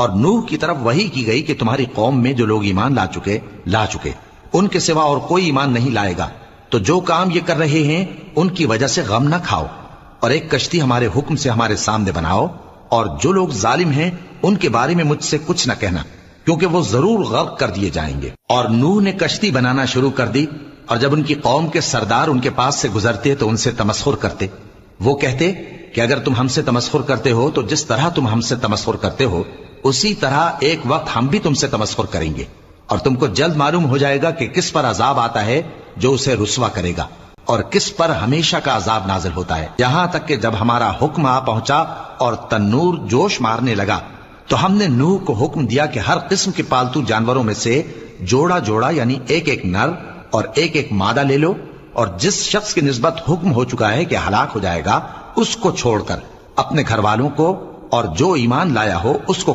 اور نوح کی طرف وحی کی گئی کہ تمہاری قوم میں جو لوگ ایمان لا چکے ان کے سوا اور کوئی ایمان نہیں لائے گا، تو جو کام یہ کر رہے ہیں ان کی وجہ سے غم نہ کھاؤ، اور ایک کشتی ہمارے حکم سے ہمارے سامنے بناؤ، اور جو لوگ ظالم ہیں ان کے بارے میں مجھ سے کچھ نہ کہنا، کیونکہ وہ ضرور غرق کر دیے جائیں گے۔ اور نوح نے کشتی بنانا شروع کر دی، اور جب ان کی قوم کے سردار ان کے پاس سے گزرتے تو ان سے تمسخر کرتے۔ وہ کہتے کہ اگر تم ہم سے تمسخر کرتے ہو تو جس طرح تم ہم سے تمسخر کرتے ہو اسی طرح ایک وقت ہم بھی تم سے تمسخر کریں گے، اور تم کو جلد معلوم ہو جائے گا کہ کس پر عذاب آتا ہے جو اسے رسوا کرے گا، اور کس پر ہمیشہ کا عذاب نازل ہوتا ہے۔ یہاں تک کہ جب ہمارا حکم آ پہنچا اور تنور جوش مارنے لگا تو ہم نے نوح کو حکم دیا کہ ہر قسم کے پالتو جانوروں میں سے جوڑا جوڑا یعنی ایک ایک نر اور ایک ایک مادہ لے لو، اور جس شخص کی نسبت حکم ہو چکا ہے کہ ہلاک ہو جائے گا اس کو چھوڑ کر اپنے گھر والوں کو اور جو ایمان لایا ہو اس کو